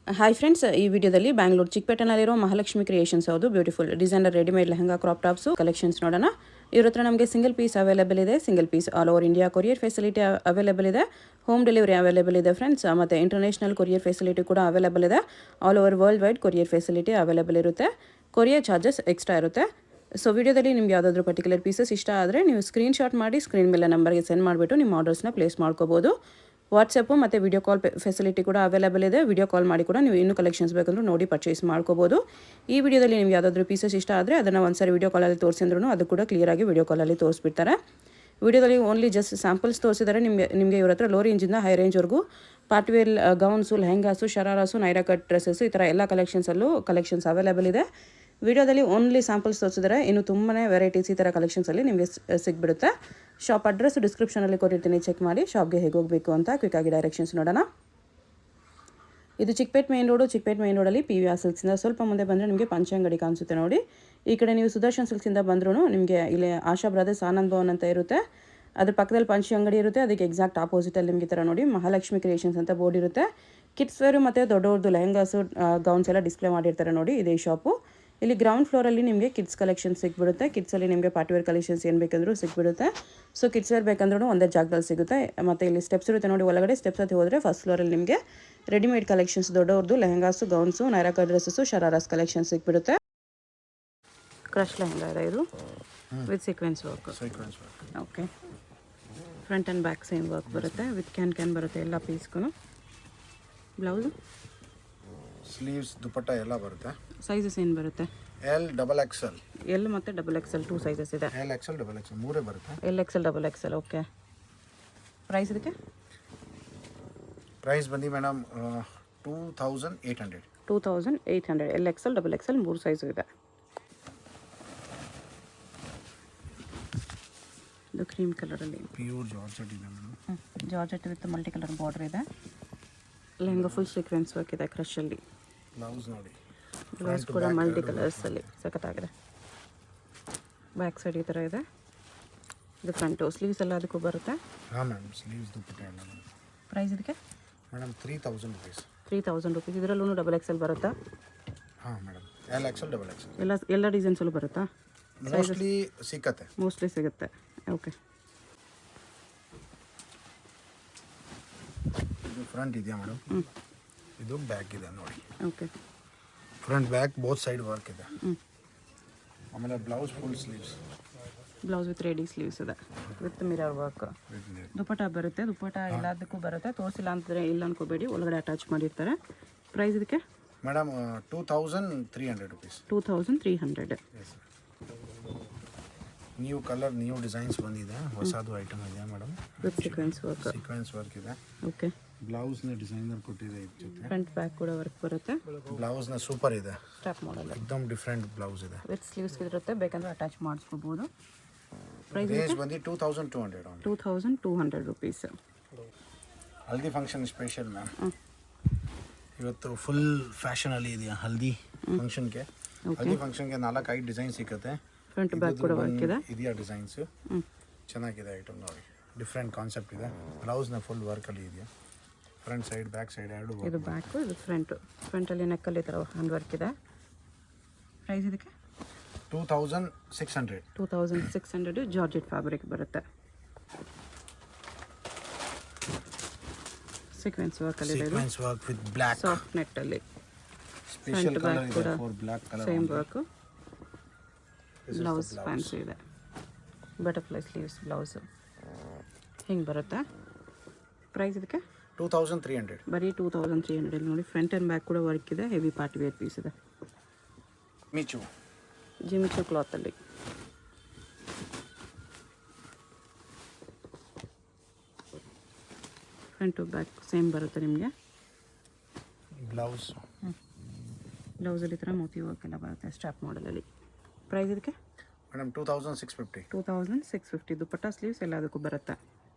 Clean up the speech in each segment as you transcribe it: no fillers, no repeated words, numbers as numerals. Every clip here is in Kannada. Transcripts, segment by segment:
ಹಾಯ್ ಫ್ರೆಂಡ್ಸ್, ಈ ವಿಡಿಯೋದಲ್ಲಿ ಬ್ಯಾಂಗ್ಳೂರು ಚಿಕ್ಕಪೇಟೆನಲ್ಲಿರೋ ಮಹಾಲಕ್ಷ್ಮಿ ಕ್ರಿಯೇಷನ್ಸ್ ಹೌದು beautiful designer readymade lehenga crop tops collections ನೋಡೋಣ. ಇವ್ರ ಹತ್ರ ನಮಗೆ ಸಿಂಗಲ್ ಪೀಸ್ ಅವೈಲೇಬಲ್ ಇದೆ. Single piece all over India courier facility available ಇದೆ. ಹೋಮ್ ಡೆಲಿವರಿ ಅವೈಲೇಬಲ್ ಇದೆ ಫ್ರೆಂಡ್ಸ್. ಮತ್ತು ಇಂಟರ್ನ್ಯಾಷನಲ್ ಕೊರಿಯರ್ ಫೆಸಿಲಿಟಿ ಕೂಡ ಅವೈಲೇಬಲ್ ಇದೆ. All over world wide courier facility available ಇರುತ್ತೆ. ಕೊರಿಯರ್ ಚಾರ್ಜಸ್ ಎಕ್ಸ್ಟ್ರಾ ಇರುತ್ತೆ. ಸೊ ವಿಡಿಯೋದಲ್ಲಿ ನಿಮ್ಗೆ ಯಾವುದಾದ್ರೂ ಪರ್ಟಿಕ್ಯುಲರ್ ಪೀಸಸ್ ಇಷ್ಟ ಆದರೆ ನೀವು ಸ್ಕ್ರೀನ್ಶಾಟ್ ಮಾಡಿ ಸ್ಕ್ರೀನ್ ಮೇಲೆ ನಂಬರ್ಗೆ ಸೆಂಡ್ ಮಾಡಿಬಿಟ್ಟು ನಿಮ್ಮ ಆರ್ಡರ್ಸ್ನ ಪ್ಲೇಸ್ ಮಾಡ್ಕೋಬೋದು. ವಾಟ್ಸಪ್ಪು ಮತ್ತು ವಿಡಿಯೋ ಕಾಲ್ ಫೆಸಿಲಿಟಿ ಕೂಡ ಅವೈಲೇಬಲ್ ಇದೆ. ವಿಡಿಯೋ ಕಾಲ್ ಮಾಡಿ ಕೂಡ ನೀವು ಇನ್ನೂ ಕಲೆಕ್ಷನ್ಸ್ ಬೇಕಂದ್ರೂ ನೋಡಿ ಪರ್ಚೇಸ್ ಮಾಡ್ಕೋಬೋದು. ಈ ವಿಡಿಯೋದಲ್ಲಿ ನಿಮ್ಗೆ ಯಾವುದಾದ್ರೂ ಪೀಸಸ್ ಇಷ್ಟ ಆದರೆ ಅದನ್ನು ಒಂದ್ಸರಿ ವಿಡಿಯೋ ಕಾಲಲ್ಲಿ ತೋರಿಸಿದ್ರು ಅದು ಕೂಡ ಕ್ಲಿಯರಾಗಿ ವಿಡಿಯೋ ಕಾಲಲ್ಲಿ ತೋರಿಸ್ಬಿಡ್ತಾರೆ. ವಿಡಿಯೋದಲ್ಲಿ ಓನ್ಲಿ ಜಸ್ಟ್ ಸ್ಯಾಂಪಲ್ಸ್ ತೋರಿಸಿದರೆ ನಿಮಗೆ ಇವ್ರ ಹತ್ರ low ರೇಂಜಿಂದ high ರೇಂಜ್ವರೆಗೂ partywear gowns, lehengas, shararas, Naira cut dresses ಈ ಥರ ಎಲ್ಲ ಕಲೆಕ್ಷನ್ಸ್ ಅವೈಲೇಬಲ್ ಇದೆ. ವಿಡಿಯೋದಲ್ಲಿ ಓನ್ಲಿ ಸ್ಯಾಂಪಲ್ಸ್ ತೋರಿಸಿದರೆ ಇನ್ನು ತುಂಬಾ ವೆರೈಟೀಸ್ ಈ ಥರ ಕಲೆಕ್ಷನ್ಸಲ್ಲಿ ನಿಮಗೆ ಸಿಗ್ಬಿಡುತ್ತೆ. ಶಾಪ್ ಅಡ್ರೆಸ್ ಡಿಸ್ಕ್ರಿಪ್ಷನಲ್ಲಿ ಕೊಟ್ಟಿರ್ತೀನಿ, ಚೆಕ್ ಮಾಡಿ ಶಾಪ್ಗೆ ಹೇಗೆ ಹೋಗಬೇಕು ಅಂತ ಕ್ವಿಕ್ಕಾಗಿ ಡೈರೆಕ್ಷನ್ಸ್ ನೋಡೋಣ. ಇದು ಚಿಕ್ಕಪೇಟೆ ಮೇನ್ ರೋಡಲ್ಲಿ PVR ಸಿಲ್ಕ್ಸಿಂದ ಸ್ವಲ್ಪ ಮುಂದೆ ಬಂದರೆ ನಿಮಗೆ ಪಂಚಂಗಡಿ ಕಾಣಿಸುತ್ತೆ ನೋಡಿ. ಈ ಕಡೆ ನೀವು ಸುದರ್ಶನ್ ಸಿಲ್ಕ್ಸಿಂದ ಬಂದ್ರೂ ನಿಮಗೆ ಇಲ್ಲಿ ಆಶಾ ಬ್ರದರ್ಸ್ ಆನಂದ್ ಭವನ್ ಅಂತ ಇರುತ್ತೆ. ಅದ್ರ ಪಕ್ಕದಲ್ಲಿ ಪಂಚ ಅಂಗಡಿ ಇರುತ್ತೆ. ಅದಕ್ಕೆ ಎಕ್ಸಾಕ್ಟ್ ಆಪೋಸಿಟಲ್ಲಿ ನಿಮಗೆ ಥರ ನೋಡಿ ಮಹಾಲಕ್ಷ್ಮಿ ಕ್ರಿಯೇಷನ್ಸ್ ಅಂತ ಬೋರ್ಡ್ ಇರುತ್ತೆ. ಕಿಡ್ಸ್ ವೇರು ಮತ್ತು ದೊಡ್ಡವ್ರದ್ದು ಲೆಹಂಗಾಸು, ಗೌನ್ಸ್ ಎಲ್ಲ ಡಿಸ್ಪ್ಲೇ ಮಾಡಿರ್ತಾರೆ ನೋಡಿ. ಇದೇ ಶಾಪು. ಇಲ್ಲಿ ಗ್ರೌಂಡ್ ಫ್ಲೋರಲ್ಲಿ ನಿಮಗೆ ಕಿಡ್ಸ್ ಕಲೆಕ್ಷನ್ ಸಿಗ್ಬಿಡುತ್ತೆ. ಕಿಡ್ಸಲ್ಲಿ ನಿಮಗೆ ಪಾರ್ಟಿವೇರ್ ಕಲೆಕ್ಷನ್ಸ್ ಏನು ಬೇಕಂದ್ರೂ ಸಿಗ್ಬಿಡುತ್ತೆ. ಸೊ ಕಿಡ್ಸ್ ವೇರ್ ಬೇಕಂದ್ರೂ ಒಂದೇ ಜಾಗದಲ್ಲಿ ಸಿಗುತ್ತೆ. ಮತ್ತು ಇಲ್ಲಿ ಸ್ಟೆಪ್ಸ್ ಇರುತ್ತೆ ನೋಡಿ. ಒಳಗಡೆ ಸ್ಟೆಪ್ಸ್ ಹತ್ತಿ ಹೋದರೆ ಫಸ್ಟ್ ಫ್ಲೋರಲ್ಲಿ ನಿಮಗೆ readymade collections, ದೊಡ್ಡವ್ರದ್ದು lehengas, gowns, Naira cut dresses, ಶರಾರಾಸ್ collection ಸಿಗ್ಬಿಡುತ್ತೆ. Crush lehenga ಇದೆ ಇದು with sequence work. Okay, front and back same work ಬರುತ್ತೆ. ವಿತ್ ಕ್ಯಾನ್ ಬರುತ್ತೆ ಎಲ್ಲ ಪೀಸ್ಗೂ. ಬ್ಲೌಸು, ಸ್ಲೀವ್ಸ್, ದುಪಟ್ಟ ಎಲ್ಲ ಬರುತ್ತೆ. ಸೈಜಸ್ ಏನು ಬರುತ್ತೆ? L, XXL. L ಮತ್ತು XXL 2 ಸೈಜಸ್ ಇದೆ. L, XL, XXL ಮೂರೇ ಬರುತ್ತೆ. L, XL, XXL. Okay, price ಇದಕ್ಕೆ? ಪ್ರೈಸ್ ಬಂದು madam 2800. 2800. L, XL, XXL 3 size ಇದೆ. ಇದು ಕ್ರೀಮ್ ಕಲರಲ್ಲಿ ಪ್ಯೂರ್ ಜಾರ್ಜೆಟ್ ಇದೆ madam. Georgette with multi colour border ಇದೆ. ಲೆಹಂಗಾ ಫುಲ್ ಸೀಕ್ವೆನ್ಸ್ ವರ್ಕ್ ಇದೆ ಕ್ರಶಲ್ಲಿ. ಬ್ಲೌಸ್ ನೋಡಿ, ಬ್ಲೌಸ್ ಕೂಡ ಮಲ್ಟಿ ಕಲರ್ಸಲ್ಲಿ ಸಖತ್ತಾಗಿದೆ. ಬ್ಯಾಕ್ ಸೈಡ್ ಈ ಥರ ಇದೆ. ಇದು ಫ್ರಂಟು. ಸ್ಲೀವ್ಸ್ ಎಲ್ಲ ಅದಕ್ಕೂ ಬರುತ್ತೆ. ಹಾಂ ಮೇಡಮ್, ಸ್ಲೀವ್ಸ್ ದುಪಟ್ಟ ಎಲ್ಲ. ಪ್ರೈಸ್ ಇದಕ್ಕೆ ಮೇಡಮ್ 3000 rupees. 3000 rupees. ಇದರಲ್ಲೂ XXL ಬರುತ್ತಾ? ಹಾಂ ಮೇಡಮ್, L, XL, XXL ಎಲ್ಲ ಡಿಸೈನ್ಸಲ್ಲೂ ಬರುತ್ತಾ? ಮೋಸ್ಟ್ಲಿ ಸಿಗುತ್ತೆ. ಓಕೆ, ಇದು ಫ್ರಂಟ್ ಇದೆಯಾ ಮೇಡಮ್? ಇದು ಬ್ಯಾಕ್ ಇದೆ ನೋಡಿ. Okay, front back both side work ಇದೆ. ಆಮೇಲೆ blouse full sleeves. Blouse with ready sleeves ಇದೆ ವಿತ್ ಮಿರರ್ ವರ್ಕ್. ದುಪಟ್ಟ ಬರುತ್ತೆ. ದುಪಟ್ಟ ಎಲ್ಲದಕ್ಕೂ ಬರುತ್ತೆ. ತೋರಿಸಿಲ್ಲ ಅಂತಂದರೆ ಇಲ್ಲ ಅನ್ಕೋಬೇಡಿ, ಒಳಗಡೆ ಅಟ್ಯಾಚ್ ಮಾಡಿರ್ತಾರೆ. ಪ್ರೈಸ್ ಇದಕ್ಕೆ madam 2300 rupees. 2300. New colour, new designs ಬಂದಿದೆ. ಹೊಸದು ಐಟಮ್ ಇದೆ ಮೇಡಮ್. ವಿತ್ ಸೀಕ್ವೆನ್ಸ್ ವರ್ಕ್ ಇದೆ. ಓಕೆ, ಬ್ಲೌಸ್ನ ಡಿಸೈನರ್ ಕೊಟ್ಟಿದೆ ಇದ್ರ ಜೊತೆ. ಫ್ರಂಟ್ ಬ್ಯಾಕ್ ಕೂಡ ವರ್ಕ್ ಬರುತ್ತೆ. ಬ್ಲೌಸ್ನ ಸೂಪರ್ ಇದೆ. ಸ್ಟ್ರಾಪ್ ಮಾಡಲ್ಲ, एकदम ಡಿಫರೆಂಟ್ ಬ್ಲೌಸ್ ಇದೆ. ವಿತ್ ಸ್ಲೀವ್ಸ್ ಇರುತ್ತೆ. ಬೇಕಂದ್ರೆ ಅಟ್ಯಾಚ್ ಮಾಡಿಸ್ಕೋಬಹುದು. ಪ್ರೈಸ್ ಬಂದು 2200. 2200 rupees. ಹಲ್ದಿ ಫಂಕ್ಷನ್ ಸ್ಪೆಷಲ್ ಮ್ಯಾಮ್. ಇವತ್ತು ಫುಲ್ ಫ್ಯಾಷನಲ್ಲಿ ಇದೆಯಾ ಹಲ್ದಿ ಫಂಕ್ಷನ್ಗೆ. ಹಲ್ದಿ ಫಂಕ್ಷನ್ಗೆ 4-5 ಡಿಸೈನ್ ಸಿಗುತ್ತೆ. ಫ್ರಂಟ್ ಬ್ಯಾಕ್ ಕೂಡ ವರ್ಕ್ ಇದೆ. ಇದೆಯಾ ಡಿಸೈನ್ಸ್ ಚೆನ್ನಾಗಿದೆ ಐಟಮ್ ನೋಡಿ. ಡಿಫ್ರೆಂಟ್ ಕಾನ್ಸೆಪ್ಟ್ ಇದೆ. ಬ್ಲೌಸ್ನ ಫುಲ್ ವರ್ಕಲ್ಲಿ ಇದೆಯಾ. ಫ್ರಂಟ್ ಸೈಡ್, ಬ್ಯಾಕ್ ಸೈಡ್ ಎರಡು. ಇದು ಬ್ಯಾಕು, ಇದು ಫ್ರಂಟಲ್ಲಿ ನೆಕ್ಕಲ್ಲಿ ಈ ಥರ ಹ್ಯಾಂಡ್ ವರ್ಕ್ ಇದೆ. ಪ್ರೈಸ್ ಇದಕ್ಕೆ 2600. 2600. ಜಾರ್ಜೆಟ್ ಫ್ಯಾಬ್ರಿಕ್ ಬರುತ್ತೆ. ಸೀಕ್ವೆನ್ಸ್ ವರ್ಕಲ್ಲಿ ಇದೆ. Sequence work with black soft ನೆಟ್ಟಲ್ಲಿ. ಸ್ಪೆಷಲ್ ಕಲರ್ ಇದೆ for black colour. Same work. Blouse fancy ಇದೆ. ಬಟರ್ಫ್ಲೈ ಸ್ಲೀವ್ಸ್ ಬ್ಲೌಸು ಹಿಂಗೆ ಬರುತ್ತೆ. ಪ್ರೈಸ್ ಇದಕ್ಕೆ 2300. ಬರೀ 2300 ನೋಡಿ. ಫ್ರಂಟ್ ಆ್ಯಂಡ್ ಬ್ಯಾಕ್ ಕೂಡ ವರ್ಕ್ ಇದೆ. ಹೆವಿ ಪಾರ್ಟಿ ವೇರ್ ಪೀಸ್ ಇದೆ. ಜಿಮಿಚು ಕ್ಲಾತಲ್ಲಿ. ಫ್ರಂಟ್ ಟು ಬ್ಯಾಕ್ ಸೇಮ್ ಬರುತ್ತೆ ನಿಮಗೆ. ಬ್ಲೌಸಲ್ಲಿ ಈ ಥರ ಮೋತಿ ವರ್ಕ್ ಎಲ್ಲ ಬರುತ್ತೆ ಸ್ಟ್ರಾಪ್ ಮಾಡಲಲ್ಲಿ. ಪ್ರೈಸ್ ಇದಕ್ಕೆ ಮೇಡಮ್ 2650. 2650. ದುಪಟ್ಟ ಸ್ಲೀವ್ಸ್ ಎಲ್ಲ ಅದಕ್ಕೂ ಬರುತ್ತೆ.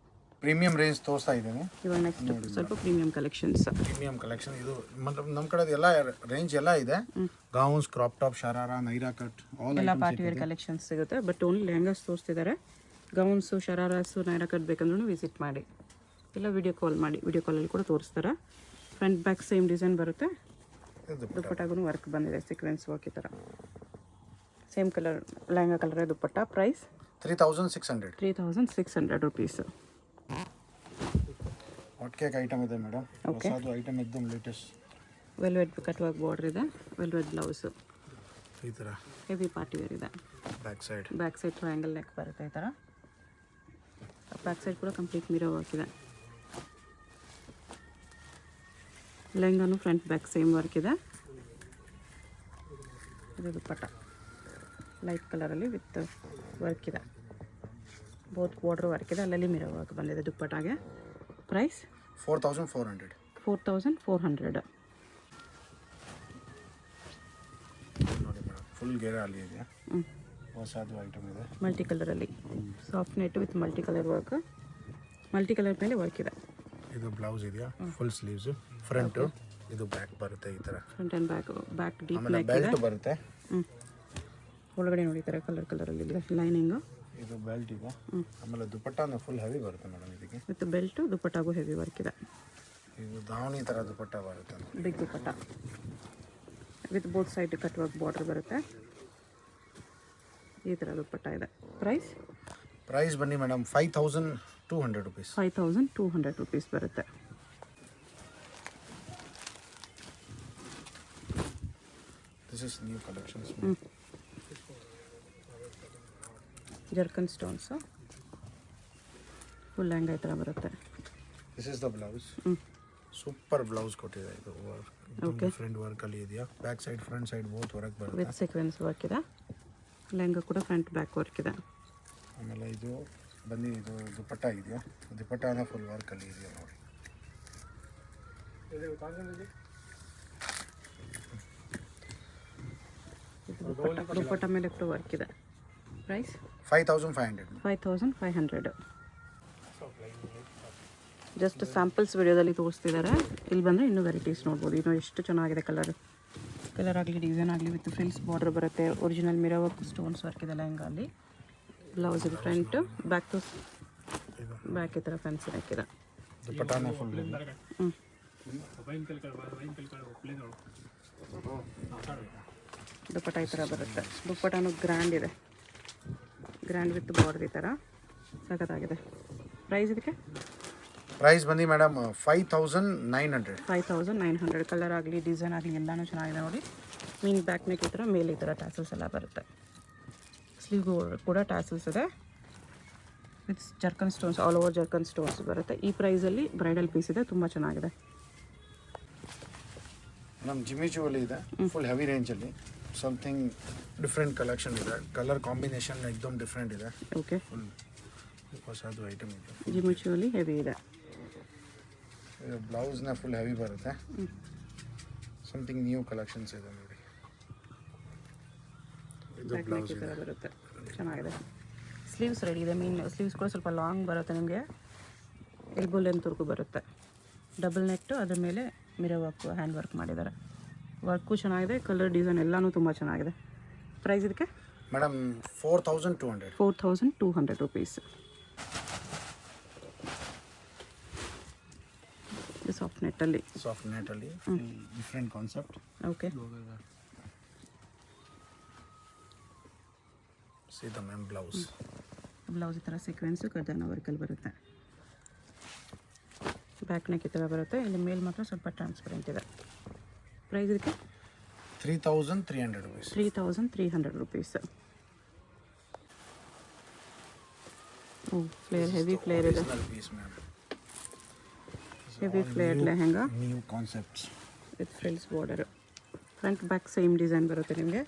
ಪ್ರೀಮಿಯಂ ರೇಂಜ್ ತೋರಿಸ್ತಾ ಇದ್ದೀನಿ. ಇವಾಗ ನೆಕ್ಸ್ಟ್ ಸ್ವಲ್ಪ ಪ್ರೀಮಿಯಂ ಕಲೆಕ್ಷನ್ಸ್. ಇದು ನಮ್ಮ ಕಡೆ ಎಲ್ಲ ರೇಂಜ್ ಎಲ್ಲ ಇದೆ. Gowns, crop top, sharara, Naira cut ಎಲ್ಲ ಪಾರ್ಟಿ ವೇರ್ ಕಲೆಕ್ಷನ್ಸ್ ಸಿಗುತ್ತೆ. ಬಟ್ ಓನ್ಲಿ ಲೆಹಂಗಾಸ್ ತೋರಿಸ್ತಿದ್ದಾರೆ. ಗೌನ್ಸು, ಶರಾರಾಸು, ನೈರಾ ಕಟ್ ಬೇಕಂದ್ರೂ ವಿಸಿಟ್ ಮಾಡಿ, ಇಲ್ಲ ವಿಡಿಯೋ ಕಾಲ್ ಮಾಡಿ. ವಿಡಿಯೋ ಕಾಲಲ್ಲಿ ಕೂಡ ತೋರಿಸ್ತಾರೆ. ಫ್ರಂಟ್ ಬ್ಯಾಕ್ ಸೇಮ್ ಡಿಸೈನ್ ಬರುತ್ತೆ. ದುಪ್ಪಟ್ಟಾಗೂ ವರ್ಕ್ ಬಂದಿದೆ, ಸೀಕ್ವೆನ್ಸ್ ವರ್ಕ್ ಈ ಥರ. Same colour lehenga colour dupatta. Price 3600. 3600 rupees. Hot cake item ಇದೆ ಮೇಡಮ್. ಹೊಸದು ಐಟಮ್ एकदम latest. Velvet cut work border ಇದೆ, ವೆಲ್ವೆಟ್ ಬ್ಲೌಸು ಈ ಥರ ಹೆವಿ ಪಾರ್ಟಿ ವೇರ್ ಇದೆ. ಬ್ಯಾಕ್ ಸೈಡ್ ಟ್ರಯಾಂಗಲ್ ನೆಕ್ ಬರುತ್ತೆ ಈ ಥರ. ಬ್ಯಾಕ್ ಸೈಡ್ ಕೂಡ ಕಂಪ್ಲೀಟ್ ಮಿರರ್ ವರ್ಕ್ ಇದೆ. ಲೆಹಂಗಾನು ಫ್ರಂಟ್ ಬ್ಯಾಕ್ ಸೇಮ್ ವರ್ಕ್ ಇದೆ. ಇದು ದುಪ್ಪಟ್ಟ ಲೈಟ್ ಕಲರಲ್ಲಿ ವಿತ್ ವರ್ಕ್ ಇದೆ. ಬೋತ್ ಬಾರ್ಡರ್ ವರ್ಕ್ ಇದೆ, ಅಲ್ಲಲ್ಲಿ ಮಿರರ್ ವರ್ಕ್ ಬಂದಿದೆ ದುಪ್ಪಟ್ಟಾಗೆ. ಪ್ರೈಸ್ 4400. 4400. ನೋಡಿ ಮೇಡಮ್, ಫುಲ್ ಗೆರೆ ಅಲ್ಲಿ ಇದೆ. ಹೊಸದು ಐಟಮ್ ಇದೆ, ಮಲ್ಟಿ ಕಲರಲ್ಲಿ soft net with multi colour work. Multi colour ಮೇಲೆ ವರ್ಕ್ ಇದೆ. ಇದು ಬ್ಲೌಸ್ ಇದೆಯಾ, ಫುಲ್ ಸ್ಲೀವ್ಸ್. ಫ್ರಂಟ್ ಇದು ಬ್ಯಾಕ್ ಬರುತ್ತೆ ಈ ಥರ. ಫ್ರಂಟ್ ಆ್ಯಂಡ್ ಬ್ಯಾಕ್ ಡೀಪ್ ಆಮೇಲೆ ನೆಕ್ ಇದೆ. ಬೆಲ್ಟ್ ಬರುತ್ತೆ. ಒಳಗಡೆ ನೋಡಿ ಈ ಥರ ಕಲರಲ್ಲಿ ಇದೆ ಲೈನಿಂಗು. ಇದು ಬೆಲ್ಟ್ ಇದೆ. ಆಮೇಲೆ ದುಪ್ಪಟ್ಟ ಫುಲ್ ಹೆವಿ ಬರುತ್ತೆ ಮೇಡಮ್ ಇದಕ್ಕೆ. ವಿತ್ ಬೆಲ್ಟು ದುಪ್ಪಟ್ಟಾಗೂ ಹೆವಿ ವರ್ಕ್ ಇದೆ. ಇದು ದಾವಣಿ ಥರ ದುಪ್ಪಟ್ಟ ಬರುತ್ತೆ. Big dupatta with both side cut work border ಬರುತ್ತೆ. ಈ ಥರ ದುಪ್ಪಟ್ಟ ಇದೆ. ಪ್ರೈಸ್ ಬನ್ನಿ ಮೇಡಮ್ 5200 ರುಪೀಸ್. 5200 ರುಪೀಸ್ ಬರುತ್ತೆ. This is new collections. Zircon stones full lehenga ಈ ಥರ ಬರುತ್ತೆ. This is the blouse. Super blouse ಕೊಟ್ಟಿದೆ. ಇದು ಡಿಫ್ರೆಂಟ್ ವರ್ಕಲ್ಲಿ ಇದೆಯಾ. Back side front side both work ಬರುತ್ತೆ. ವಿತ್ ಸೀಕ್ವೆನ್ಸ್ ವರ್ಕ್ ಇದೆ. ಲೆಹಂಗಾ ಕೂಡ ಫ್ರಂಟ್ ಬ್ಯಾಕ್ ವರ್ಕ್ ಇದೆ. ಆಮೇಲೆ ಇದು ದುಪ್ಪಟ್ಟ ಇದೆಯಾ. ದುಪ್ಪಟ್ಟ ಫುಲ್ ವರ್ಕಲ್ಲಿ ಇದೆಯಾ ನೋಡಿ. ದುಪ್ಪಟ್ಟ ಮೇಲೆ ಕೂಡ ವರ್ಕ್ ಇದೆ. ಪ್ರೈಸ್ 5500. 5500. ಜಸ್ಟ್ ಸ್ಯಾಂಪಲ್ಸ್ ವಿಡಿಯೋದಲ್ಲಿ ತೋರಿಸ್ತಿದ್ದಾರೆ. ಇಲ್ಲಿ ಬಂದರೆ ಇನ್ನೂ ವೆರೈಟೀಸ್ ನೋಡ್ಬೋದು. ಇನ್ನೂ ಎಷ್ಟು ಚೆನ್ನಾಗಿದೆ ಕಲರ್ ಆಗಲಿ ಡಿಸೈನ್ ಆಗಲಿ ವಿತ್ ಫ್ರಿಲ್ಸ್ ಬಾರ್ಡರ್ ಬರುತ್ತೆ. Original mirror work stones work ಇದೆ ಲೆಹಂಗಾ ಅಲ್ಲಿ. ಬ್ಲೌಸ್ ಇದು ಫ್ರಂಟ್ ಬ್ಯಾಕ್ ಈ ಥರ ಫ್ಯಾನ್ಸಿ ಹಾಕಿದೆ. ದುಪ್ಪಟ್ಟಾನ ಫುಲ್ ದುಪ್ಪಟ್ಟ ಈ ಥರ ಬರುತ್ತೆ. ದುಪ್ಪಟ್ಟನೂ ಗ್ರ್ಯಾಂಡ್ ಇದೆ, ಗ್ರ್ಯಾಂಡ್ ವಿತ್ ಬಾರ್ಡರ್ ಈ ಥರ ಸಖತ್ತಾಗಿದೆ. ಪ್ರೈಸ್ ಇದಕ್ಕೆ ಪ್ರೈಸ್ ಬಂದು ಮೇಡಮ್ 5900. 5900. ಕಲರ್ ಆಗಲಿ ಡಿಸೈನ್ ಆಗಲಿ ಎಲ್ಲನೂ ಚೆನ್ನಾಗಿದೆ ನೋಡಿ. ಮೀನ್ ಬ್ಯಾಕ್ ನೆಕ್ ಈ ಥರ ಮೇಲೆ ಈ ಥರ ಟ್ಯಾಸಲ್ಸ್ ಎಲ್ಲ ಬರುತ್ತೆ. ಸ್ಲೀವ್ ಕೂಡ ಟ್ಯಾಸಲ್ಸ್ ಇದೆ with ಜರ್ಕನ್ stones, all over ಜರ್ಕನ್ stones ಬರುತ್ತೆ. ಈ ಪ್ರೈಸಲ್ಲಿ ಬ್ರೈಡಲ್ ಪೀಸ್ ಇದೆ, ತುಂಬ ಚೆನ್ನಾಗಿದೆ. ನಮ್ಮ ಜಿಮ್ಮಿ ಜುವೆಲಿ ಇದೆ, ಫುಲ್ ಹೆವಿ ರೇಂಜಲ್ಲಿ. ಸಮಥಿಂಗ್ ಡಿಫ್ರೆಂಟ್ ಕಲೆಕ್ಷನ್ ಇದೆ. ಕಲರ್ ಕಾಂಬಿನೇಷನ್ ಎಕ್ದಮ್ ಡಿಫ್ರೆಂಟ್ ಇದೆ. ಓಕೆ, ಫುಲ್ ಹೊಸದು ಐಟಮ್ ಇದೆ. ಜಿಮಿಚುವಲ್ಲಿ ಹೆವಿ ಇದೆ. ಬ್ಲೌಸ್ನ ಫುಲ್ ಹೆವಿ ಬರುತ್ತೆ. ಸಮಥಿಂಗ್ ನ್ಯೂ ಕಲೆಕ್ಷನ್ಸ್ ಇದೆ ನೋಡಿ. ಇದು ಬ್ಲೌಸ್ ಇದೆ ಬರುತ್ತೆ, ಚೆನ್ನಾಗಿದೆ. ಸ್ಲೀವ್ಸ್ ರೆಡಿ ಇದೆ. ಸ್ಲೀವ್ಸ್ ಕೂಡ ಸ್ವಲ್ಪ ಲಾಂಗ್ ಬರುತ್ತೆ ನಿಮಗೆ, ಎಲ್ಬೋ ಲೆಂತ್ವರೆಗೂ ಬರುತ್ತೆ. ಡಬಲ್ ನೆಟ್ಟು, ಅದ್ರ ಮೇಲೆ ಮಿರರ್ ವರ್ಕ್, ಹ್ಯಾಂಡ್ ವರ್ಕ್ ಮಾಡಿದ್ದಾರೆ. ವರ್ಕು ಚೆನ್ನಾಗಿದೆ, ಕಲರ್ ಡಿಸೈನ್ ಎಲ್ಲನೂ ತುಂಬ ಚೆನ್ನಾಗಿದೆ. ಪ್ರೈಸ್ ಇದಕ್ಕೆ ಮೇಡಮ್ 4200. 4200 ರುಪೀಸ್. ಸಾಫ್ಟ್ ನೆಟ್ಟಲ್ಲಿ ಡಿಫ್ರೆಂಟ್ ಕಾನ್ಸೆಪ್ಟ್. ಓಕೆ, ಸೀದಾ ಮ್ಯಾಮ್ ಬ್ಲೌಸ್ ಈ ಥರ ಸೀಕ್ವೆನ್ಸು ಕರ್ದಾನ ವರ್ಕಲ್ಲಿ ಬರುತ್ತೆ. ಬ್ಯಾಕ್ ನೆಕ್ ಈ ಥರ ಬರುತ್ತೆ. ಇಲ್ಲಿ ಮೇಲೆ ಮಾತ್ರ ಸ್ವಲ್ಪ ಟ್ರಾನ್ಸ್ಪರೆಂಟ್ ಇದೆ. ಪ್ರೈಸ್ ಇದಕ್ಕೆ 3300 ರುಪೀಸ್. 3300 ರುಪೀಸ್. ಓ, ಫ್ಲೇರ್, ಹೆವಿ ಫ್ಲೇರ್ ಇದೆ. Heavy flare lehenga, new concepts with frills border. Front back same design ಬರುತ್ತೆ ನಿಮಗೆ.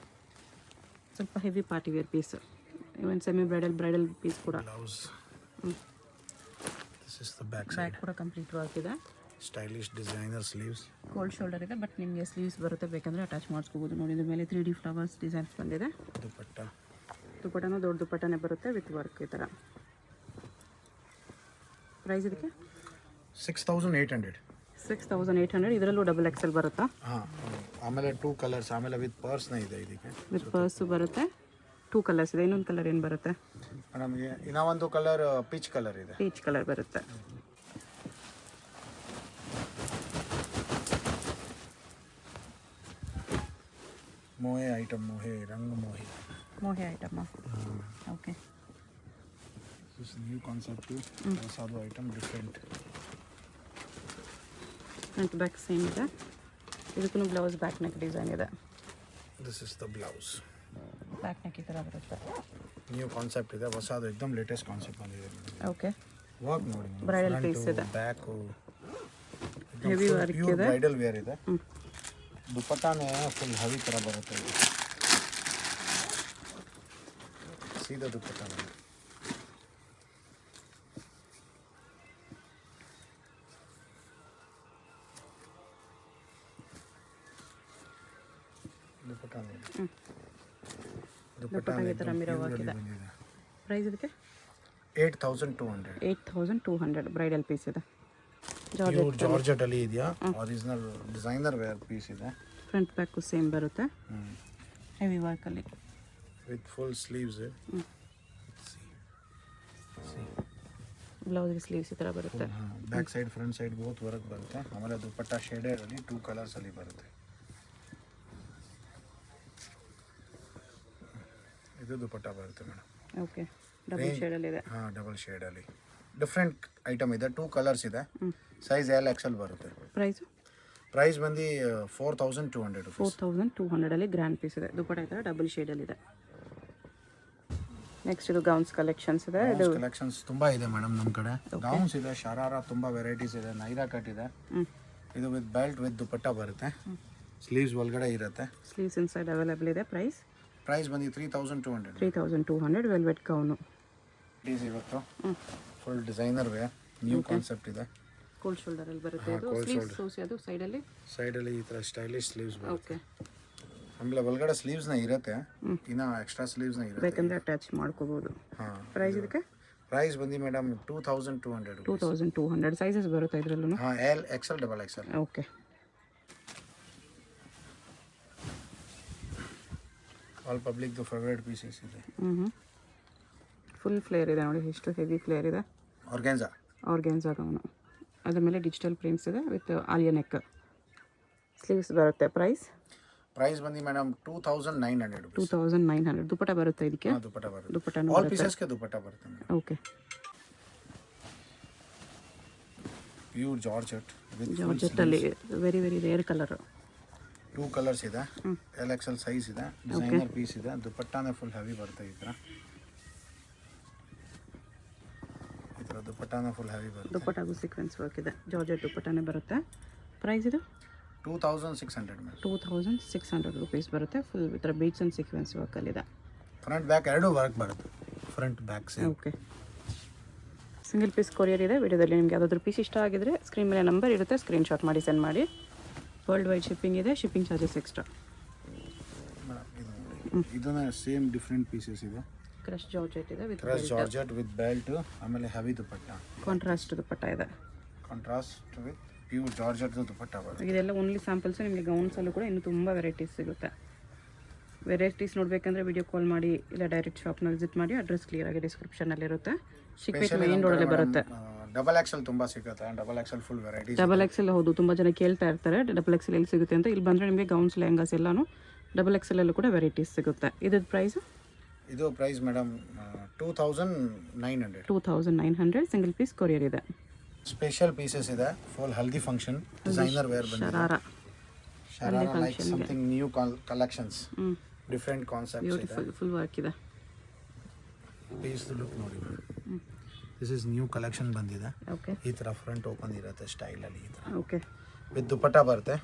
ಸ್ವಲ್ಪ ಹೆವಿ ಪಾರ್ಟಿ ವೇರ್ ಪೀಸ್, ಇವನ್ ಸೆಮಿ ಬ್ರೈಡಲ್ ಪೀಸ್ ಕೂಡ. Blouse. This is the back back ಕೂಡ ಕಂಪ್ಲೀಟ್ ವರ್ಕ್ ಇದೆ. Stylish designer sleeves. Cold shoulder ಇದೆ, ಬಟ್ ನಿಮಗೆ ಸ್ಲೀವ್ಸ್ ಬರುತ್ತೆ, ಬೇಕಂದರೆ ಅಟ್ಯಾಚ್ ಮಾಡಿಸ್ಕೋಬೋದು. ನೋಡಿ, ಇದ್ರ ಮೇಲೆ 3D ಫ್ಲವರ್ಸ್ ಡಿಸೈನ್ಸ್ ಬಂದಿದೆ. ದುಪ್ಪಟ್ಟನೂ ದೊಡ್ಡ ದುಪ್ಪಟ್ಟನೇ ಬರುತ್ತೆ ವಿತ್ ವರ್ಕ್ ಈ ಥರ. ಪ್ರೈಸ್ ಇದಕ್ಕೆ 6800. 6800. ಇದರಲ್ಲೂ ಡಬಲ್ ಎಕ್ಸೆಲ್ ಬರುತ್ತಾ? ಹಾಂ, ಆಮೇಲೆ 2 ಕಲರ್ಸ್, ಆಮೇಲೆ ವಿತ್ ಪರ್ಸ್ನ ಇದೆ ಇದಕ್ಕೆ. ವಿತ್ ಪರ್ಸು ಬರುತ್ತೆ. 2 ಕಲರ್ಸ್ ಇದೆ. ಇನ್ನೊಂದು ಕಲರ್ ಏನು ಬರುತ್ತೆ? ನಮಗೆ ಇನ್ನೂ ಒಂದು ಕಲರ್ ಪೀಚ್ ಕಲರ್ ಇದೆ. ಪೀಚ್ ಕಲರ್ ಬರುತ್ತೆ. ಮೋಹೆ ಐಟಮ್, ಮೋಹೆ ರಂಗ್ ಮೋಹೆ. ಮೋಹೆ ಐಟಮ್ಮ. ಓಕೆ. ದಿಸ್ ನ್ಯೂ ಕಾನ್ಸೆಪ್ಟ್, ಹೊಸದು item, different. Front back same ಇದೆ. ಇದಕ್ಕೂ ಬ್ಲೌಸ್ ಬ್ಯಾಕ್ ನೆಕ್ ಡಿಸೈನ್ ಇದೆ. This is the blouse. Back neck ಈ ಥರ ಬರುತ್ತೆ. ನ್ಯೂ ಕಾನ್ಸೆಪ್ಟ್ ಇದೆ, ಹೊಸದು ಎಕ್ದಮ್ ಲೇಟೆಸ್ಟ್ ಕಾನ್ಸೆಪ್ಟ್ ಬಂದಿದೆ. ಓಕೆ. ವರ್ಕ್ ನೋಡಿ, ಬ್ರೈಡಲ್ ಪೀಸ್ ಇದೆ. ಬ್ಯಾಕು ಹೆವಿ ವರ್ಕ್ ಇದೆ. ಬ್ರೈಡಲ್ ವೇರ್ ಇದೆ. ದುಪಟ್ಟಾನೇ ಫುಲ್ ಹೆವಿ ಥರ ಬರುತ್ತೆ ಇದು. ಸೀದಾ ದುಪಟ್ಟ ನೋಡಿ. ದುಪಟ್ಟ ಈ ಥರ ಮಿರೋ ವರ್ಕ್ ಇದೆ. ಪ್ರೈಸ್ ಇದಕ್ಕೆ 8200. 8200 ಬ್ರೈಡಲ್ ಪೀಸ್ ಇದೆ. ಜಾರ್ಜೆಟ್ ಅಲ್ಲಿ ಇದೆಯಾ, ಒರಿಜಿನಲ್ ಡಿಸೈನರ್ ವೇರ್ ಪೀಸ್ ಇದೆ. ಫ್ರಂಟ್ ಬ್ಯಾಕು ಸೇಮ್ ಬರುತ್ತೆ. ಹೆವಿ ವರ್ಕಲ್ಲಿ ವಿತ್ ಫುಲ್ ಸ್ಲೀವ್ಸ್. ಬ್ಲೌಸ್ಗೆ ಸ್ಲೀವ್ಸ್ ಈ ಥರ ಬರುತ್ತೆ. Back side front side both work ಬರುತ್ತೆ. ಆಮೇಲೆ ದುಪಟ್ಟ ಶೇಡೆಡ್ ಅಲ್ಲಿ 2 ಕಲರ್ಸ್ ಅಲ್ಲಿ ಬರುತ್ತೆ. ಇದು ದುಪಟ್ಟ ಬರುತ್ತೆ ಮೇಡಮ್. ಓಕೆ. ಡಬಲ್ ಶೇಡಲ್ಲಿ ಇದೆ. ಹಾಂ, ಡಬಲ್ ಶೇಡಲ್ಲಿ ಡಿಫ್ರೆಂಟ್ ಐಟಮ್ ಇದೆ. 2 ಕಲರ್ಸ್ ಇದೆ. ಸೈಜ್ L XL ಬರುತ್ತೆ. ಪ್ರೈಸ್ ಬಂದು 4200 ರುಪೀಸ್. 4200 ಅಲ್ಲಿ ಗ್ರ್ಯಾಂಡ್ ಪೀಸ್ ಇದೆ. ದುಪಟ್ಟ ಈ ಥರ ಡಬಲ್ ಶೇಡಲ್ಲಿ ಇದೆ. ನೆಕ್ಸ್ಟ್ ಇದು ಗೌನ್ಸ್ ಕಲೆಕ್ಷನ್ಸ್ ಇದೆ. ಇದು ಕಲೆಕ್ಷನ್ಸ್ ತುಂಬಾ ಇದೆ ಮೇಡಮ್ ನಮ್ಮ ಕಡೆ. ಗೌನ್ಸ್ ಇದೆ, ಶರಾರ ತುಂಬಾ ವೆರೈಟೀಸ್ ಇದೆ. ನೈರಾ ಕಟ್ ಇದೆ. ಇದು ವಿತ್ ಬೆಲ್ಟ್ ವಿತ್ ದುಪಟ್ಟ ಬರುತ್ತೆ. ಸ್ಲೀವ್ಸ್ ಒಳಗಡೆ ಇರುತ್ತೆ. ಸ್ಲೀವ್ಸ್ ಇನ್ಸೈಡ್ ಅವೈಲೇಬಲ್ ಇದೆ. ಪ್ರೈಸ್ ಬಂದು 3200. 3200 ವೆಲ್ವೆಟ್ ಗೌನು. ಡೀಸ್ ಇವತ್ತು full designer way, new concept ಇದೆ. ಕೋಲ್ಡ್ ಶೋಲ್ಡರ್ ಅಲ್ಲಿ ಬರುತ್ತೆ. ಇದು ಸ್ಲೀವ್ಸ್ ಸೋಸಿ ಅದು ಸೈಡಲ್ಲಿ ಈ ಥರ ಸ್ಟೈಲಿಶ್ ಸ್ಲೀವ್ಸ್ ಬರುತ್ತೆ. ಓಕೆ. ಆಮೇಲೆ ಒಳಗಡೆ ಸ್ಲೀವ್ಸ್ನ ಇರುತ್ತೆ, ಇನ್ನು ಎಕ್ಸ್ಟ್ರಾ ಸ್ಲೀವ್ಸ್ನ ಇರುತ್ತೆ. ಬೇಕಂದ್ರೆ ಅಟ್ಯಾಚ್ ಮಾಡ್ಕೋಬಹುದು. ಹಾಂ. ಪ್ರೈಸ್ ಇದಕ್ಕೆ ಪ್ರೈಸ್ ಬಂದು ಮೇಡಮ್ 2200. 2200 ಸೈಜಸ್ ಬರುತ್ತೆ ಇದರಲ್ಲೂ. ಹಾಂ, L XL double XL. Okay. All ಪಬ್ಲಿಕ್ದು ಫೇವ್ರೇಟ್ ಪೀಸಸ್ ಇದೆ. ಫುಲ್ ಫ್ಲೇರ್ ಇದೆ ನೋಡಿ, ಎಷ್ಟು ಹೆವಿ ಫ್ಲೇರ್ ಇದೆ. Organza gown. ಅದ್ರ ಮೇಲೆ ಡಿಜಿಟಲ್ ಪ್ರಿಂಟ್ಸ್ ಇದೆ ವಿತ್ ಆಲಿಯಾ ನೆಕ್. ಸ್ಲೀವ್ಸ್ ಬರುತ್ತೆ. ಪ್ರೈಸ್ ಬಂದು ಮೇಡಮ್ 2900. 2900 ದುಪಟ್ಟ ಬರುತ್ತೆ ಇದಕ್ಕೆ. ದುಪಟ್ಟ ಬರುತ್ತೆ. ದುಪಟ್ಟನೂ ಆಲ್ ಪೀಸಸ್ಗೆ ದುಪಟ್ಟ ಬರುತ್ತೆ ಮೇಡಮ್. ಓಕೆ. ಪ್ಯೂರ್ ಜಾರ್ಜೆಟ್ ಅಲ್ಲಿ very very rare colour. 2 colours ಇದೆ. L XL ಸೈಜ್ ಇದೆ. ಡಿಸೈನರ್ ಪೀಸ್ ಇದೆ. ದುಪಟ್ಟಾನೇ ಫುಲ್ ಹೆವಿ ಬರುತ್ತೆ. ಈ ಥರ ದುಪಟ್ಟಾನೇ ಫುಲ್ ಹೆವಿ ಬರುತ್ತೆ. ದುಪಟ್ಟಾಗೂ ಸೀಕ್ವೆನ್ಸ್ ವರ್ಕ್ ಇದೆ. ಜಾರ್ಜೆಟ್ ದುಪಟ್ಟಾನೇ ಬರುತ್ತೆ. ಪ್ರೈಸ್ ಇದು 2600 ಮೇಡಮ್. 2600 ರುಪೀಸ್ ಬರುತ್ತೆ. ಫುಲ್ ಈ ಥರ ಬೀಟ್ಸ್ ಆ್ಯಂಡ್ ಸೀಕ್ವೆನ್ಸ್ ವರ್ಕಲ್ಲಿದೆ. ಫ್ರಂಟ್ ಬ್ಯಾಕ್ ಎರಡೂ ವರ್ಕ್ ಬರುತ್ತೆ. Front back same. Okay. Single piece courier ಇದೆ. ವಿಡಿಯೋದಲ್ಲಿ ನಿಮಗೆ ಯಾವುದಾದ್ರೂ ಪೀಸ್ ಇಷ್ಟ ಆಗಿದ್ರೆ ಸ್ಕ್ರೀನ್ ಮೇಲೆ ನಂಬರ್ ಇರುತ್ತೆ, ಸ್ಕ್ರೀನ್ಶಾಟ್ ಮಾಡಿ ಸೆಂಡ್ ಮಾಡಿ. ವರ್ಲ್ಡ್ ವೈಡ್ ಶಿಪ್ಪಿಂಗ್ ಇದೆ. Shipping charges extra. ಇದನ್ನ ಸೇಮ್ ಡಿಫ್ರೆಂಟ್ ಪೀಸಸ್ ಇದೆ. ಕ್ರಶ್ ಜಾರ್ಜೆಟ್ ಇದೆ ವಿತ್ ಜಾರ್ಜೆಟ್ ವಿತ್ ಬೆಲ್ಟ್. ಆಮೇಲೆ ಹೆವಿ ದುಪಟ್ಟ, ಕಾಂಟ್ರಾಸ್ಟ್ ದುಪಟ್ಟ ಇದೆ. Contrast with pure georgette dupatta ಬರುತ್ತೆ. ಇದೆಲ್ಲ ಓನ್ಲಿ ಸ್ಯಾಂಪಲ್ಸ್. ನಿಮಗೆ ಗೌನ್ಸಲ್ಲೂ ಕೂಡ ಇನ್ನೂ ತುಂಬ ವೆರೈಟೀಸ್ ಸಿಗುತ್ತೆ. ವೆರೈಟೀಸ್ ನೋಡಬೇಕಂದ್ರೆ ವಿಡಿಯೋ ಕಾಲ್ ಮಾಡಿ, ಇಲ್ಲ ಡೈರೆಕ್ಟ್ ಶಾಪ್ನ ವಿಸಿಟ್ ಮಾಡಿ. ಅಡ್ರೆಸ್ ಕ್ಲಿಯರ್ ಆಗಿ ಡಿಸ್ಕ್ರಿಪ್ಷನಲ್ಲಿ ಇರುತ್ತೆ. ಚಿಕ್ಕಪೇಟೆ ಮೇನ್ ರೋಡಲ್ಲೇ ಬರುತ್ತೆ. ಡಬಲ್ XL ತುಂಬ ಸಿಗುತ್ತೆ. Double XL full varieties. Double XL ಹೌದು, ತುಂಬ ಜನ ಕೇಳ್ತಾ ಇರ್ತಾರೆ ಡಬಲ್ XL ಎಲ್ಲಿ ಸಿಗುತ್ತೆ ಅಂತ. ಇಲ್ಲಿ ಬಂದರೆ ನಿಮಗೆ ಗೌನ್ಸ್ ಲೆಹಂಗಾಸ್ ಎಲ್ಲಾನು ಡಬಲ್ XL ಅಲ್ಲೂ ಕೂಡ ವೆರೈಟೀಸ್ ಸಿಗುತ್ತೆ. ಇದ್ರ price madam 2900. 2900 single piece courier ಇದೆ. ಸ್ಪೆಷಲ್ ಪೀಸಸ್ ಇದೆ. Full haldi function designer wear ಬಂದಿದೆ. Sharara like something new collections, different concepts ಇದೆ. ಫುಲ್ ವರ್ಕ್ ಇದೆ. ಪೀಸ್ ಲುಕ್ ನೋಡಿ. ದಿಸ್ ಇಸ್ ನ್ಯೂ ಕಲೆಕ್ಷನ್ ಬಂದಿದೆ. ಓಕೆ. ಈ ಥರ ಫ್ರಂಟ್ ಓಪನ್ ಇರುತ್ತೆ ಸ್ಟೈಲಲ್ಲಿ. ಈ ಥರ ಓಕೆ. ವಿತ್ ದುಪಟ್ಟ ಬರುತ್ತೆ.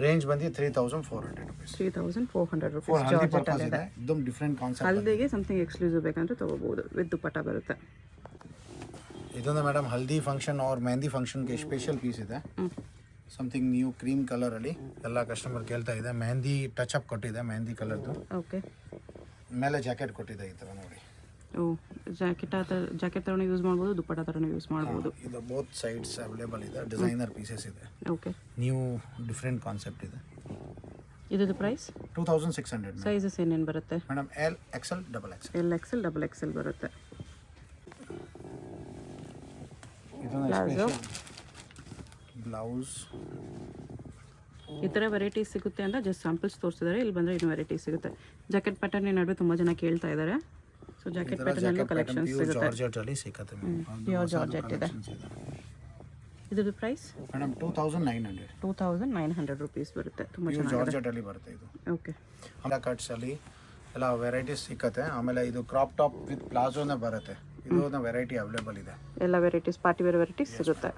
ರೇಂಜ್ ಬಂದು 3400 ರುಪೀಸ್. 3400 ರುಪೀಸ್. ಹಲ್ದಿ ಪರ್ಪಸ್ ಇದೆ. एकदम ಡಿಫರೆಂಟ್ ಕಾನ್ಸೆಪ್ಟ್. ಹಲ್ದಿಗೆ ಸಮಥಿಂಗ್ ಎಕ್ಸ್ಕ್ಲೂಸಿವ್ ಬೇಕಂದ್ರೆ ತಗೋಬಹುದು. ವಿತ್ ದುಪಟ್ಟ ಬರುತ್ತೆ. ಇದೊಂದು ಮೇಡಮ್ ಹಲ್ದಿ ಫಂಕ್ಷನ್ और ಮೆಹಂದಿ ಫಂಕ್ಷನ್ಗೆ ಸ್ಪೆಷಲ್ ಪೀಸ್ ಇದೆ. ಸಮಥಿಂಗ್ ನ್ಯೂ ಕ್ರೀಮ್ ಕಲರ್ ಅಲ್ಲಿ ಎಲ್ಲ ಕಸ್ಟಮರ್ ಕೇಳ್ತಾ ಇದೆ. ಮೆಹಂದಿ ಟಚ್ ಅಪ್ ಕೊಟ್ಟಿದೆ, ಮೆಹಂದಿ ಕಲರ್ದು. ಓಕೆ. ಮೇಲೆ ಜಾಕೆಟ್ ಕೊಟ್ಟಿದೆ. ಈ ಥರ ನೋಡಿ. ಓ, ಜಾಕೆಟ್ ಥರನೂ ಯೂಸ್ ಮಾಡ್ಬೋದು, ದುಪಟ್ಟ ಥರನೂ ಯೂಸ್ ಮಾಡ್ಬೋದು. ಇದು ಬೋತ್ ಸೈಡ್ಸ್ ಅವೈಲೇಬಲ್ ಇದೆ. ಡಿಸೈನರ್ ಪೀಸಸ್ ಇದೆ. ಓಕೆ. ನ್ಯೂ ಡಿಫರೆಂಟ್ ಕಾನ್ಸೆಪ್ಟ್ ಇದೆ. ಇದ್ರ ಪ್ರೈಸ್ 2600. ಸೈಜಸ್ ಏನೇನು ಬರುತ್ತೆ madam? L XL double XL. L XL double XL ಬರುತ್ತೆ. ಇದೊಂದು ಸ್ಪೆಷಲ್ ಬ್ಲೌಸ್ ಈ ಥರ ವೆರೈಟೀಸ್ ಸಿಗುತ್ತೆ ಅಂತ ಜಸ್ಟ್ ಸ್ಯಾಂಪಲ್ಸ್ ತೋರಿಸಿದ್ದಾರೆ. ಇಲ್ಲಿ ಬಂದರೆ ಇನ್ನೂ ವೆರೈಟೀಸ್ ಸಿಗುತ್ತೆ. ಜಾಕೆಟ್ ಪ್ಯಾಟರ್ನ್ ನಡುವೆ ತುಂಬ ಜನ ಕೇಳ್ತಾ ಇದ್ದಾರೆ. ಸೊ ಜಾಕೆಟ್ ಪ್ಯಾಟರ್ನಲ್ಲೂ ಕಲೆಕ್ಷನ್ಸ್ ಸಿಗುತ್ತೆ. ಜಾರ್ಜೆಟ್ ಅಲ್ಲಿ ಸಿಗುತ್ತೆ ಪ್ಯೂರ್ ಜಾರ್ಜೆಟ್ ಇದೆ. ಇದ್ರದ್ದು ಪ್ರೈಸ್ ಮೇಡಮ್ 2900 ರುಪೀಸ್ ಬರುತ್ತೆ. ತುಂಬ ಚೆನ್ನಾಗಿದೆ. ಜಾರ್ಜೆಟ್ ಅಲ್ಲಿ ಬರುತ್ತೆ ಇದು. ಓಕೆ. ಆಮೇಲೆ ಕಟ್ಸ್ ಅಲ್ಲಿ ಎಲ್ಲ ವೆರೈಟೀಸ್ ಸಿಕ್ಕತ್ತೆ. ಆಮೇಲೆ ಇದು ಕ್ರಾಪ್ ಟಾಪ್ ವಿತ್ ಪ್ಲಾಜೋನೇ ಬರುತ್ತೆ. ಇದು ವೆರೈಟಿ ಅವೈಲೇಬಲ್ ಇದೆ. ಎಲ್ಲ ವೆರೈಟೀಸ್ ಪಾರ್ಟಿ ವೇರ್ ವೆರೈಟೀಸ್ ಸಿಗುತ್ತೆ.